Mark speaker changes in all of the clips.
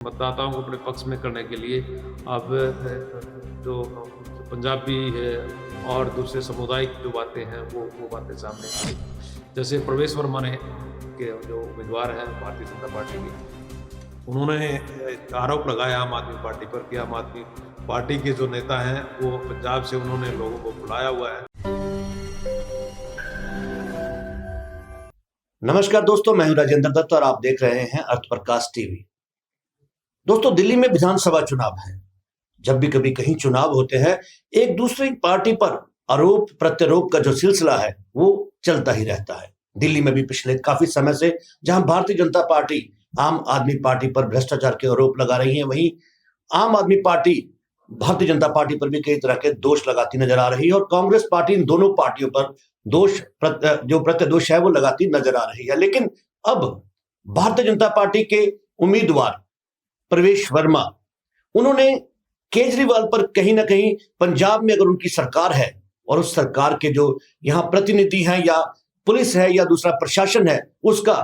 Speaker 1: मतदाताओं को अपने पक्ष में करने के लिए अब जो पंजाबी है और दूसरे सामुदायिक जो बातें हैं वो बातें सामने आ रही हैं। जैसे प्रवेश वर्मा ने के जो उम्मीदवार हैं भारतीय जनता पार्टी के, उन्होंने एक आरोप लगाया आम आदमी पार्टी पर कि आम आदमी पार्टी के जो नेता हैं वो पंजाब से उन्होंने लोगों को बुलाया हुआ है।
Speaker 2: नमस्कार दोस्तों, मैं हूं राजेंद्र दत्त और आप देख रहे हैं अर्थ प्रकाश टीवी। दोस्तों, दिल्ली में विधानसभा चुनाव है। जब भी कभी कहीं चुनाव होते हैं, एक दूसरी पार्टी पर आरोप प्रत्यारोप का जो सिलसिला है वो चलता ही रहता है। दिल्ली में भी पिछले काफी समय से जहां भारतीय जनता पार्टी आम आदमी पार्टी पर भ्रष्टाचार के आरोप लगा रही है, वहीं आम आदमी पार्टी भारतीय जनता पार्टी पर भी कई तरह के दोष लगाती नजर आ रही है और कांग्रेस पार्टी इन दोनों पार्टियों पर जो प्रत्यादोष है वो लगाती नजर आ रही है। लेकिन अब भारतीय जनता पार्टी के उम्मीदवार प्रवेश वर्मा, उन्होंने केजरीवाल पर कहीं ना कहीं पंजाब में अगर उनकी सरकार है और उस सरकार के जो यहां प्रतिनिधि हैं या पुलिस है या दूसरा प्रशासन है, उसका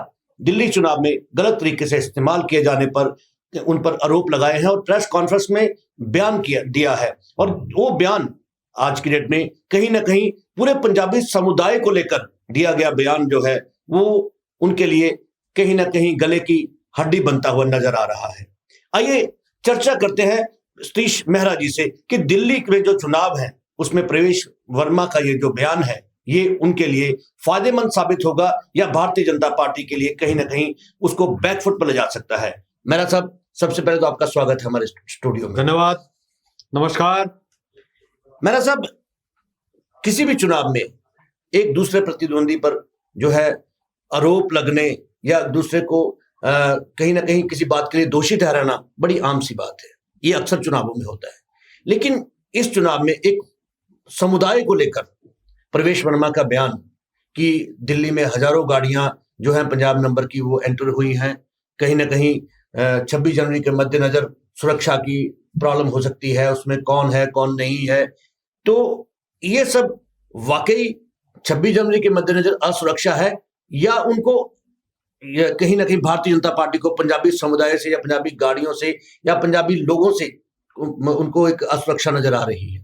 Speaker 2: दिल्ली चुनाव में गलत तरीके से इस्तेमाल किए जाने पर उन पर आरोप लगाए हैं और प्रेस कॉन्फ्रेंस में बयान दिया है। और वो बयान आज की डेट में कहीं ना कहीं पूरे पंजाबी समुदाय को लेकर दिया गया बयान जो है वो उनके लिए कहीं ना कहीं गले की हड्डी बनता हुआ नजर आ रहा है। आइए चर्चा करते हैं सतीश मेहरा जी से कि दिल्ली में जो चुनाव है उसमें प्रवेश वर्मा का ये जो बयान है ये उनके लिए फायदेमंद साबित होगा या भारतीय जनता पार्टी के लिए कहीं ना कहीं उसको बैकफुट पर ले जा सकता है। मेहरा साहब, सबसे पहले तो आपका स्वागत है हमारे स्टूडियो में।
Speaker 1: धन्यवाद, नमस्कार।
Speaker 2: मेहरा साहब, किसी भी चुनाव में एक दूसरे प्रतिद्वंदी पर जो है आरोप लगने या दूसरे को कहीं ना कहीं किसी बात के लिए दोषी ठहराना बड़ी आम सी बात है। ये अक्सर चुनावों में होता है। लेकिन इस चुनाव में एक समुदाय को लेकर प्रवेश वर्मा का बयान कि दिल्ली में हजारों गाड़ियां जो हैं पंजाब नंबर की वो एंटर हुई हैं, कहीं ना कहीं 26 जनवरी के मद्देनजर सुरक्षा की प्रॉब्लम हो सकती है, उसमें कौन है कौन नहीं है। तो ये सब वाकई 26 जनवरी के मद्देनजर असुरक्षा है या उनको कहीं ना कहीं भारतीय जनता पार्टी को पंजाबी समुदाय से या पंजाबी गाड़ियों से या पंजाबी लोगों से उनको एक असुरक्षा नजर आ रही है?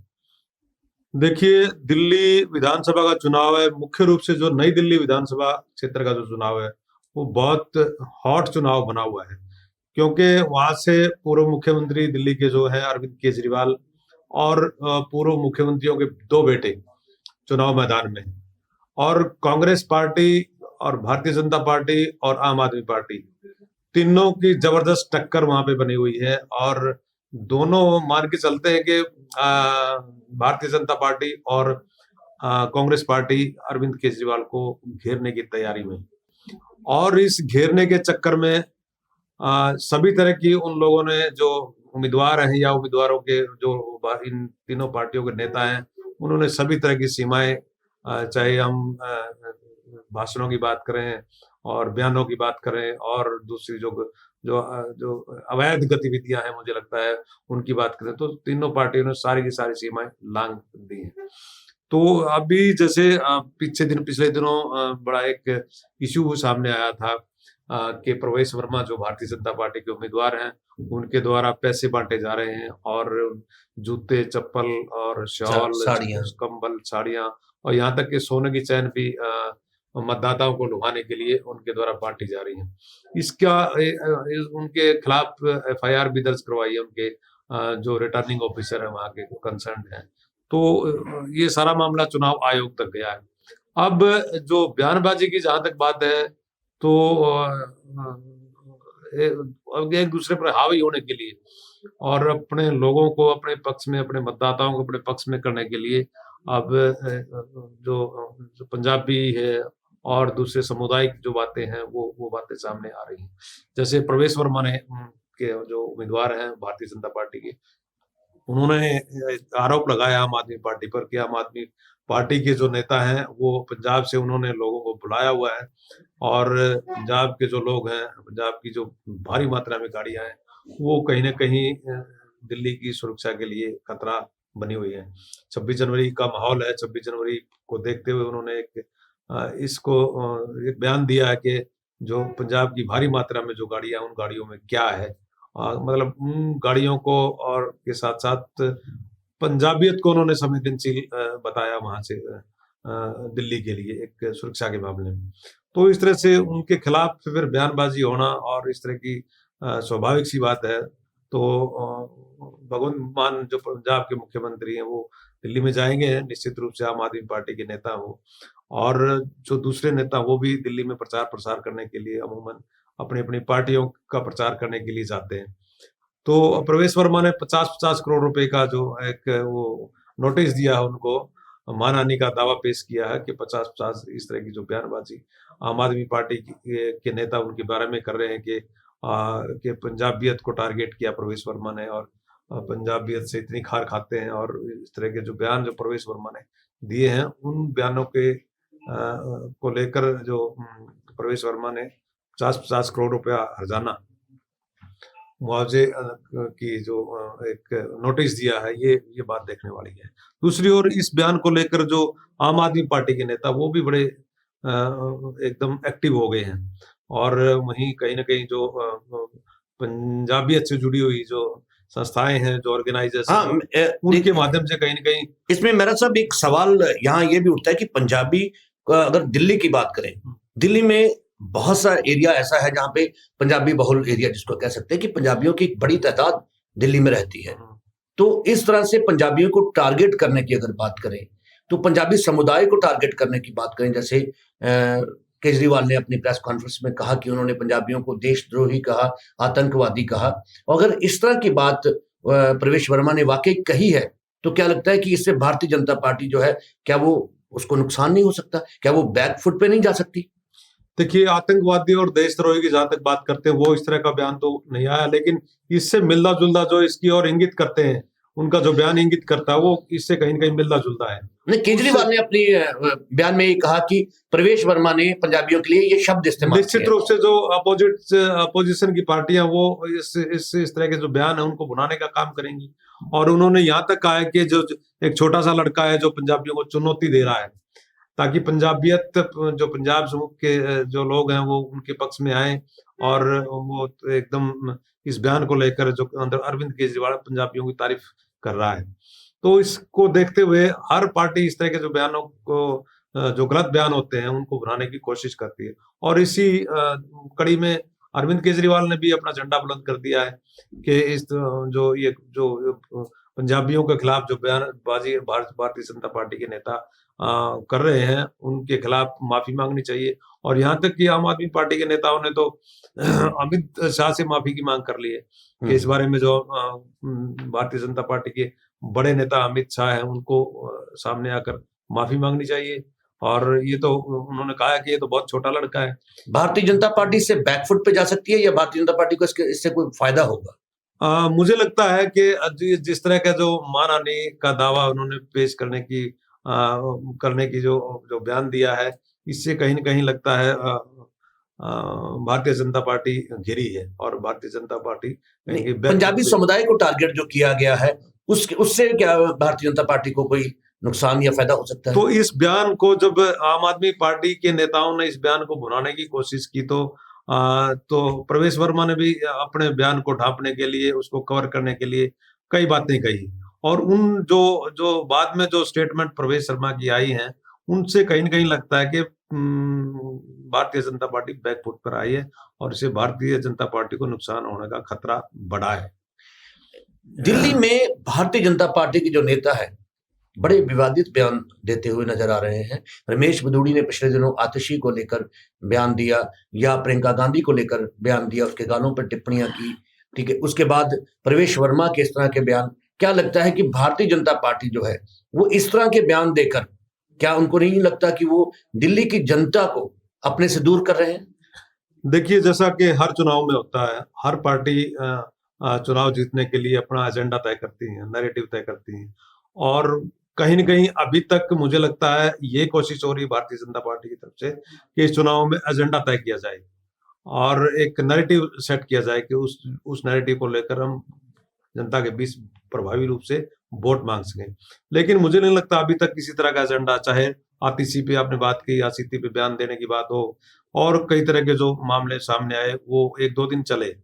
Speaker 1: देखिए, दिल्ली विधानसभा का चुनाव है। मुख्य रूप से जो नई दिल्ली विधानसभा क्षेत्र का जो चुनाव है वो बहुत हॉट चुनाव बना हुआ है, क्योंकि वहां से पूर्व मुख्यमंत्री दिल्ली के जो है अरविंद केजरीवाल और पूर्व मुख्यमंत्रियों के दो बेटे चुनाव मैदान में, और कांग्रेस पार्टी और भारतीय जनता पार्टी और आम आदमी पार्टी, तीनों की जबरदस्त टक्कर वहां पे बनी हुई है। और दोनों मान के चलते हैं कि भारतीय जनता पार्टी और कांग्रेस पार्टी अरविंद केजरीवाल को घेरने की तैयारी में, और इस घेरने के चक्कर में सभी तरह की उन लोगों ने जो उम्मीदवार हैं या उम्मीदवारों के जो इन तीनों पार्टियों के नेता हैं, उन्होंने सभी तरह की सीमाएं, चाहे हम भाषणों की बात करें और बयानों की बात करें और दूसरी जो जो जो अवैध गतिविधियां हैं, मुझे लगता है उनकी बात करें, तो तीनों पार्टियों ने सारी की सारी सीमाएं लांघ दी हैं। तो अभी जैसे पिछले दिनों बड़ा एक इश्यू सामने आया था कि प्रवेश वर्मा जो भारतीय जनता पार्टी के उम्मीदवार हैं, उनके द्वारा पैसे बांटे जा रहे हैं और जूते, चप्पल और शॉल,
Speaker 2: साड़ियां,
Speaker 1: कंबल, साड़ियां और यहाँ तक कि सोने की चैन भी मतदाताओं को लुभाने के लिए उनके द्वारा बांटी जा रही है। इसका उनके खिलाफ एफआईआर भी दर्ज करवाई है उनके जो रिटर्निंग ऑफिसर है वहाँ के कंसर्न है। तो ये सारा मामला चुनाव आयोग तक गया है। अब जो बयानबाजी की जहां तक बात है, तो एक दूसरे पर हावी होने के लिए और अपने लोगों को अपने पक्ष में, अपने मतदाताओं को अपने पक्ष में करने के लिए अब जो पंजाबी है और दूसरे सामुदायिक जो बातें हैं वो बातें सामने आ रही हैं। जैसे प्रवेश वर्मा ने के जो उम्मीदवार हैं भारतीय जनता पार्टी के, उन्होंने आरोप लगाया आम आदमी पार्टी पर कि आम आदमी पार्टी के जो नेता हैं वो पंजाब से उन्होंने लोगों को बुलाया हुआ है और पंजाब के जो लोग हैं, पंजाब की जो भारी मात्रा में गाड़ियां हैं, वो कहीं ना कहीं दिल्ली की सुरक्षा के लिए खतरा बनी हुई है। 26 जनवरी का माहौल है। 26 जनवरी को देखते हुए उन्होंने एक बयान दिया है कि जो पंजाब की भारी मात्रा में जो गाड़ियां, उन गाड़ियों में क्या है मतलब उन गाड़ियों को और के साथ साथ पंजाबियत को उन्होंने संवेदनशील बताया वहां से दिल्ली के लिए एक सुरक्षा के मामले में। तो इस तरह से उनके खिलाफ फिर बयानबाजी होना और इस तरह की स्वाभाविक सी बात है। तो भगवंत मान जो पंजाब के मुख्यमंत्री हैं वो दिल्ली में जाएंगे, निश्चित रूप से आम आदमी पार्टी के नेता हो, और जो दूसरे नेता वो भी दिल्ली में प्रचार प्रसार करने के लिए अमूमन अपनी अपनी पार्टियों का प्रचार करने के लिए जाते हैं। तो प्रवेश वर्मा ने 50-50 करोड़ रुपए का जो एक वो नोटिस दिया है उनको, मानहानि का दावा पेश किया है कि 50-50 इस तरह की जो बयानबाजी आम आदमी पार्टी के नेता उनके बारे में कर रहे हैं कि पंजाबियत को टारगेट किया प्रवेश वर्मा ने, और पंजाबियत से इतनी खार खाते हैं, और इस तरह के जो बयान जो प्रवेश वर्मा ने दिए हैं उन बयानों के को लेकर जो प्रवेश वर्मा ने 50-50 करोड़ रुपया हर्जाना मुआवजे की जो एक नोटिस दिया है, ये बात देखने वाली है। दूसरी ओर इस बयान को लेकर जो आम आदमी पार्टी के नेता वो भी बड़े एकदम एक्टिव हो गए हैं, और वहीं कहीं न कहीं जो पंजाबियत से जुड़ी हुई जो संस्थाएं हैं, जो ऑर्गेनाइजेशन
Speaker 2: हाँ,
Speaker 1: उनके माध्यम से कहीं न कहीं
Speaker 2: इसमें मेरा साहब एक सवाल यहाँ ये भी उठता है कि पंजाबी अगर दिल्ली की बात करें, दिल्ली में बहुत सा एरिया ऐसा है जहां पे पंजाबी बहुल एरिया जिसको कह सकते हैं कि पंजाबियों की एक बड़ी तादाद दिल्ली में रहती है। तो इस तरह से पंजाबियों को टारगेट करने की अगर बात करें, तो पंजाबी समुदाय को टारगेट करने की बात करें, जैसे केजरीवाल ने अपनी प्रेस कॉन्फ्रेंस में कहा कि उन्होंने पंजाबियों को देशद्रोही कहा, आतंकवादी कहा, और अगर इस तरह की बात प्रवेश वर्मा ने वाकई कही है तो क्या लगता है कि इससे भारतीय जनता पार्टी जो है, क्या वो उसको नुकसान नहीं हो सकता? क्या वो बैक फुट पे नहीं जा सकती?
Speaker 1: देखिए, आतंकवादी और देशद्रोही की जहां तक बात करते हैं वो इस तरह का बयान तो नहीं आया, लेकिन इससे मिलता जुलता जो इसकी ओर इंगित करते हैं, उनका जो बयान इंगित करता है वो इससे कहीं न कहीं मिलता जुलता है।
Speaker 2: नहीं, केजरीवाल ने अपनी बयान में ये कहा कि प्रवेश वर्मा ने पंजाबियों के लिए ये शब्द इस्तेमाल किया।
Speaker 1: निश्चित रूप से जो अपोजिशन की पार्टियां वो इस तरह के जो बयान है उनको भुनाने का काम करेंगी, और उन्होंने यहाँ तक कहा है कि जो एक छोटा सा लड़का है जो पंजाबियों को चुनौती दे रहा है, ताकि पंजाबियत जो पंजाब के जो लोग हैं वो उनके पक्ष में आए, और वो एकदम इस बयान को लेकर जो अरविंद केजरीवाल पंजाबियों की तारीफ कर रहा है। तो इसको देखते हुए हर पार्टी इस तरह के जो बयानों को जो गलत बयान होते हैं उनको बनाने की कोशिश करती है, और इसी कड़ी में अरविंद केजरीवाल ने भी अपना झंडा बुलंद कर दिया है कि इस जो ये जो पंजाबियों के खिलाफ जो बयानबाजी भारतीय जनता पार्टी के नेता कर रहे हैं उनके खिलाफ माफी मांगनी चाहिए। और यहाँ तक कि आम आदमी पार्टी के नेताओं ने तो अमित शाह से माफी की मांग कर ली है कि इस बारे में जो भारतीय जनता पार्टी के बड़े नेता अमित शाह हैं उनको सामने आकर माफी मांगनी चाहिए, और ये तो उन्होंने कहा है कि ये तो बहुत छोटा लड़का है।
Speaker 2: भारतीय जनता पार्टी से बैकफुट पे जा सकती है या भारतीय जनता पार्टी को इससे कोई फायदा होगा?
Speaker 1: मुझे लगता है कि जिस तरह का जो मानहानि का दावा उन्होंने पेश करने की जो जो बयान दिया है, इससे कहीं न कहीं लगता है भारतीय जनता पार्टी घिरी है, और भारतीय जनता पार्टी
Speaker 2: पंजाबी समुदाय को टारगेट जो किया गया है उससे क्या भारतीय जनता पार्टी को कोई नुकसान या फायदा हो सकता है?
Speaker 1: तो इस बयान को जब आम आदमी पार्टी के नेताओं ने इस बयान को भुनाने की कोशिश की तो प्रवेश वर्मा ने भी अपने बयान को ढांपने के लिए, उसको कवर करने के लिए कई बातें कही, और उन जो जो बाद में जो स्टेटमेंट प्रवेश वर्मा की आई हैं उनसे कहीं न कहीं लगता है कि भारतीय जनता पार्टी बैकफुट पर आई है, और इससे भारतीय जनता पार्टी को नुकसान होने का खतरा बढ़ा है।
Speaker 2: दिल्ली में भारतीय जनता पार्टी के जो नेता है बड़े विवादित बयान देते हुए नजर आ रहे हैं। रमेश बदूड़ी ने पिछले दिनों आतिशी को लेकर बयान दिया, या प्रियंका गांधी को लेकर बयान दिया, उसके गानों पर टिप्पणियां की, ठीक है। उसके बाद प्रवेश वर्मा के इस तरह के बयान, क्या लगता है कि भारतीय जनता पार्टी जो है वो इस तरह के बयान देकर, क्या उनको नहीं लगता कि वो दिल्ली की जनता को अपने से दूर कर रहे हैं?
Speaker 1: देखिए, जैसा कि हर चुनाव में होता है, हर पार्टी चुनाव जीतने के लिए अपना एजेंडा तय करती है, नैरेटिव तय करती है, और कहीं न कहीं अभी तक मुझे लगता है ये कोशिश हो रही है भारतीय जनता पार्टी की तरफ से कि इस चुनाव में एजेंडा तय किया जाए और एक नैरेटिव सेट किया जाए कि उस नैरेटिव को लेकर हम जनता के बीच प्रभावी रूप से वोट मांग सकें। लेकिन मुझे नहीं लगता अभी तक किसी तरह का एजेंडा, चाहे आतिशी पे आपने बात की, आतिशी पे बयान देने की बात हो, और कई तरह के जो मामले सामने आए वो 1-2 दिन चले,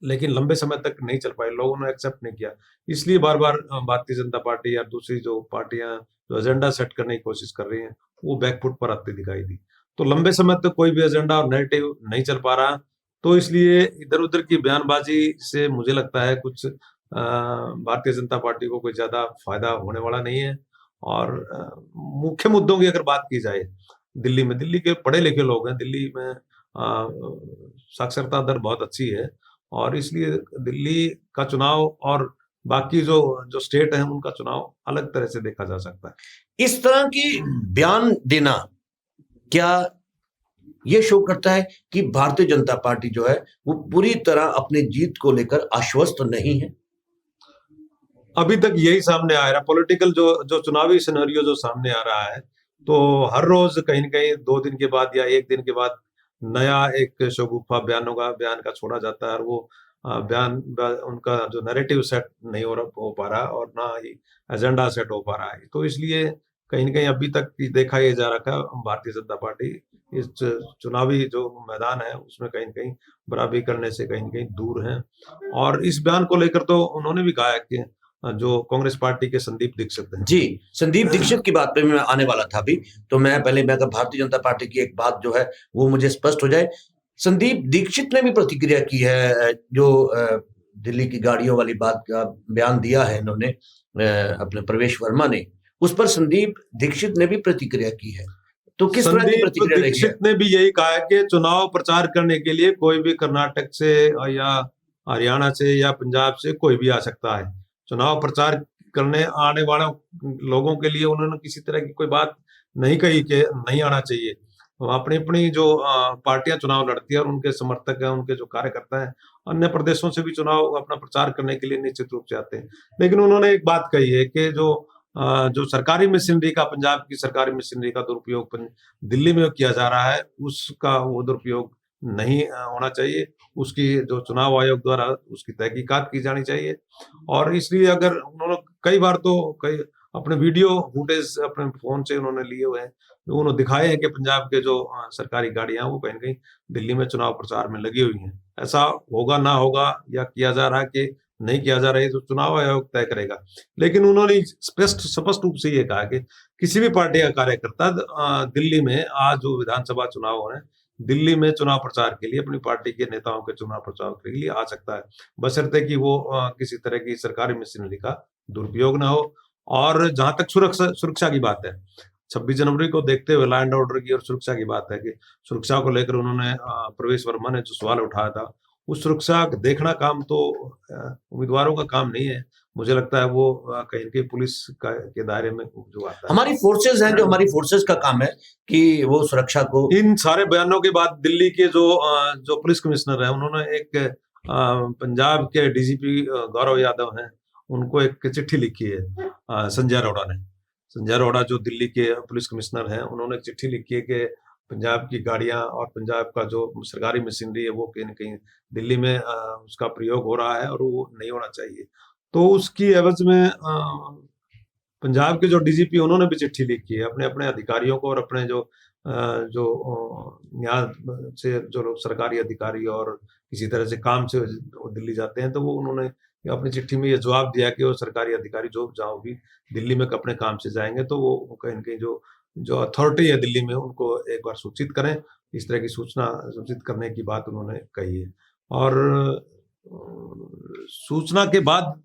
Speaker 1: लेकिन लंबे समय तक नहीं चल पाई, लोगों ने एक्सेप्ट नहीं किया। इसलिए बार बार भारतीय जनता पार्टी या दूसरी जो पार्टियां जो एजेंडा सेट करने की कोशिश कर रही हैं वो बैकफुट पर आती दिखाई दी। तो लंबे समय तक कोई भी एजेंडा और नैरेटिव नहीं चल पा रहा, तो इसलिए इधर उधर की बयानबाजी से मुझे लगता है कुछ भारतीय जनता पार्टी को कोई ज्यादा फायदा होने वाला नहीं है। और मुख्य मुद्दों की अगर बात की जाए, दिल्ली के पढ़े लिखे लोग हैं, दिल्ली में साक्षरता दर बहुत अच्छी है, और इसलिए दिल्ली का चुनाव और बाकी जो जो स्टेट हैं उनका चुनाव अलग तरह से देखा जा सकता है।
Speaker 2: इस तरह की बयान देना क्या ये शो करता है कि भारतीय जनता पार्टी जो है वो पूरी तरह अपनी जीत को लेकर आश्वस्त नहीं है?
Speaker 1: अभी तक यही सामने आ रहा है, पॉलिटिकल जो जो चुनावी सिनेरियो जो सामने आ रहा है, तो हर रोज कहीं न कहीं 2 दिन के बाद या 1 दिन के बाद नया एक शगुफा बयान का छोड़ा जाता है, और वो उनका जो नैरेटिव सेट नहीं हो पा रहा, और ना ही एजेंडा सेट हो पा रहा है। तो इसलिए कहीं न कहीं अभी तक देखा ये जा रहा है भारतीय जनता पार्टी इस चुनावी जो मैदान है उसमें कहीं न कहीं बराबरी करने से कहीं न कहीं दूर है। और इस बयान को लेकर तो उन्होंने भी कहा है कि जो कांग्रेस पार्टी के संदीप दीक्षित हैं।
Speaker 2: जी, संदीप दीक्षित की बात पे मैं आने वाला था अभी, तो मैं अगर भारतीय जनता पार्टी की एक बात जो है वो मुझे स्पष्ट हो जाए। संदीप दीक्षित ने भी प्रतिक्रिया की है, जो दिल्ली की गाड़ियों वाली बात का बयान दिया है इन्होंने, अपने प्रवेश वर्मा ने, उस पर संदीप दीक्षित ने भी प्रतिक्रिया की है। तो किस तरह की
Speaker 1: संदीप
Speaker 2: प्रतिक्रिया रही है?
Speaker 1: दीक्षित ने भी यही कहा है कि चुनाव प्रचार करने के लिए कोई भी कर्नाटक से या हरियाणा से या पंजाब से कोई भी आ सकता है। चुनाव प्रचार करने आने वाले लोगों के लिए उन्होंने किसी तरह की कोई बात नहीं कही कि नहीं आना चाहिए। अपनी अपनी जो पार्टियां चुनाव लड़ती है और उनके समर्थक हैं, उनके जो कार्यकर्ता हैं, अन्य प्रदेशों से भी चुनाव अपना प्रचार करने के लिए निश्चित रूप से आते हैं। लेकिन उन्होंने एक बात कही है कि जो सरकारी मशीनरी का, पंजाब की सरकारी मशीनरी का दुरुपयोग दिल्ली में किया जा रहा है, उसका वो दुरुपयोग नहीं होना चाहिए। उसकी जो चुनाव आयोग द्वारा उसकी तहकीकात की जानी चाहिए। और इसलिए अगर उन्होंने कई अपने वीडियो फुटेज अपने फोन से उन्होंने लिए हुए हैं, तो उन्होंने दिखाए हैं कि पंजाब के जो सरकारी गाड़ियां वो कहीं न कहीं दिल्ली में चुनाव प्रचार में लगी हुई हैं। ऐसा होगा ना होगा या किया जा रहा है कि नहीं किया जा रहा है, तो चुनाव आयोग तय करेगा। लेकिन उन्होंने स्पष्ट रूप से ये कहा कि किसी भी पार्टी का कार्यकर्ता दिल्ली में आज जो विधानसभा चुनाव हो रहे हैं, दिल्ली में चुनाव प्रचार के लिए अपनी पार्टी के नेताओं के चुनाव प्रचार के लिए आ सकता है, बशर्ते कि वो किसी तरह की सरकारी मशीनरी का दुरुपयोग ना हो। और जहां तक सुरक्षा की बात है, 26 जनवरी को देखते हुए लॉ एंड ऑर्डर की और सुरक्षा की बात है कि सुरक्षा को लेकर उन्होंने प्रवेश वर्मा ने जो सवाल उठाया था, उस सुरक्षा देखना काम तो उम्मीदवारों का काम नहीं है। मुझे लगता है वो कहीं न कहीं पुलिस के दायरे में जो आता है।
Speaker 2: हमारी फोर्सेज हैं, जो हमारी फोर्सेज का काम है कि वो सुरक्षा को।
Speaker 1: इन सारे बयानों के बाद दिल्ली के जो पुलिस कमिश्नर है, उन्होंने एक पंजाब के डीजीपी गौरव यादव हैं, उनको एक चिट्ठी लिखी है संजय अरोड़ा ने। संजय अरोड़ा जो दिल्ली के पुलिस कमिश्नर हैं, उन्होंने एक चिट्ठी लिखी है कि पंजाब की गाड़ियां और पंजाब का जो सरकारी मशीनरी है वो कहीं न कहीं दिल्ली में उसका प्रयोग हो रहा है और वो नहीं होना चाहिए। तो उसकी एवज में पंजाब के जो डीजीपी उन्होंने भी चिट्ठी लिखी है अपने अधिकारियों को, और अपने यहाँ से जो लोग सरकारी अधिकारी और किसी तरह से काम से दिल्ली जाते हैं, तो वो उन्होंने अपनी चिट्ठी में ये जवाब दिया कि वो सरकारी अधिकारी जो जहाँ भी दिल्ली में अपने काम से जाएंगे, तो वो कहीं न कहीं जो अथॉरिटी है दिल्ली में उनको एक बार सूचित करें। इस तरह की सूचित करने की बात उन्होंने कही है। और सूचना के बाद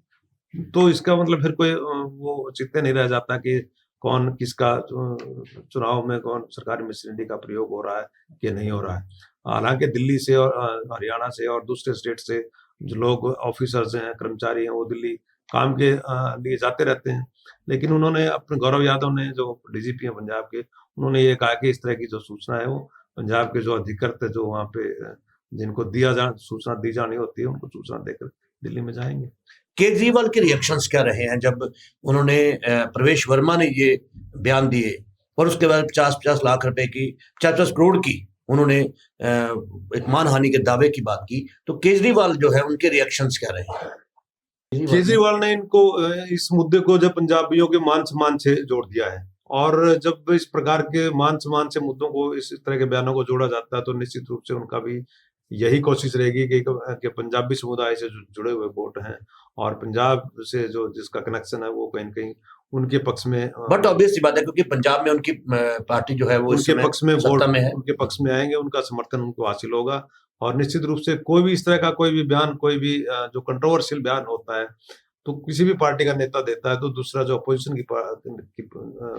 Speaker 1: तो इसका मतलब फिर कोई वो चित्ते नहीं रह जाता कि कौन किसका चुनाव में कौन सरकारी मशीनरी का प्रयोग हो रहा है कि नहीं हो रहा है। हालांकि दिल्ली से और हरियाणा से और दूसरे स्टेट से जो लोग ऑफिसर्स हैं, कर्मचारी हैं, वो दिल्ली काम के लिए जाते रहते हैं। लेकिन उन्होंने अपने गौरव यादव ने, जो डीजीपी हैं पंजाब के, उन्होंने ये कहा कि इस तरह की जो सूचना है वो पंजाब के जो अधिकृत जो वहाँ पे जिनको सूचना दी जानी होती है, उनको सूचना देकर दिल्ली में जाएंगे।
Speaker 2: केजरीवाल के रिएक्शंस क्या रहे हैं जब उन्होंने, प्रवेश वर्मा ने ये बयान दिए और उसके बाद 50-50 लाख रुपए की, 50 करोड़ की उन्होंने एक मानहानि के दावे की बात की, तो केजरीवाल जो है उनके रिएक्शंस क्या रहे हैं?
Speaker 1: केजरीवाल ने इनको इस मुद्दे को जब पंजाबियों के मान सम्मान से जोड़ दिया है, और जब इस प्रकार के मान सम्मान से मुद्दों को, इस तरह के बयानों को जोड़ा जाता है, तो निश्चित रूप से उनका भी यही कोशिश रहेगी कि पंजाबी समुदाय से जो जुड़े हुए वोट हैं और पंजाब से जो जिसका कनेक्शन है वो कहीं न कहीं उनके पक्ष में
Speaker 2: बट ऑब्वियस सी बात है, क्योंकि पंजाब में उनकी पार्टी जो है वो इस
Speaker 1: उनके
Speaker 2: समय
Speaker 1: पक्ष में वोट
Speaker 2: सत्ता में है।
Speaker 1: उनके पक्ष में आएंगे, उनका समर्थन उनको हासिल होगा। और निश्चित रूप से कोई भी इस तरह का कोई भी बयान, कोई भी जो कंट्रोवर्शियल बयान होता है, तो किसी भी पार्टी का नेता देता है, तो दूसरा जो अपोजिशन की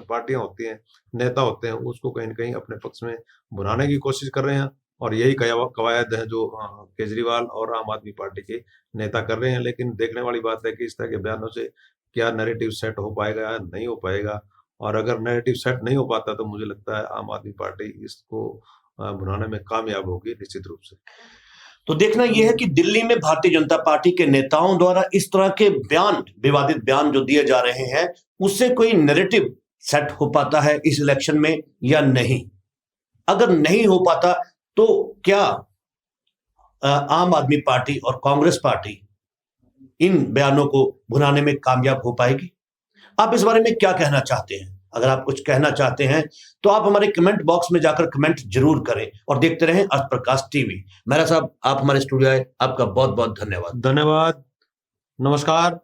Speaker 1: पार्टियां होती हैं, नेता होते हैं, उसको कहीं न कहीं अपने पक्ष में बुलाने की कोशिश कर रहे हैं। और यही कवायद है जो केजरीवाल और आम आदमी पार्टी के नेता कर रहे हैं। लेकिन देखने वाली बात है कि इस तरह के बयानों से क्या नैरेटिव सेट हो पाएगा या नहीं हो पाएगा। और अगर नैरेटिव सेट नहीं हो पाता तो मुझे लगता है आम आदमी पार्टी इसको बनाने में कामयाब होगी निश्चित रूप से।
Speaker 2: तो देखना यह है कि दिल्ली में भारतीय जनता पार्टी के नेताओं द्वारा इस तरह के बयान, विवादित बयान जो दिए जा रहे हैं, उससे कोई नैरेटिव सेट हो पाता है इस इलेक्शन में या नहीं। अगर नहीं हो पाता तो क्या आम आदमी पार्टी और कांग्रेस पार्टी इन बयानों को भुनाने में कामयाब हो पाएगी? आप इस बारे में क्या कहना चाहते हैं? अगर आप कुछ कहना चाहते हैं तो आप हमारे कमेंट बॉक्स में जाकर कमेंट जरूर करें और देखते रहें अर्थ प्रकाश टीवी। मेहरा साहब, आप हमारे स्टूडियो आए, आपका बहुत बहुत धन्यवाद।
Speaker 1: धन्यवाद, नमस्कार।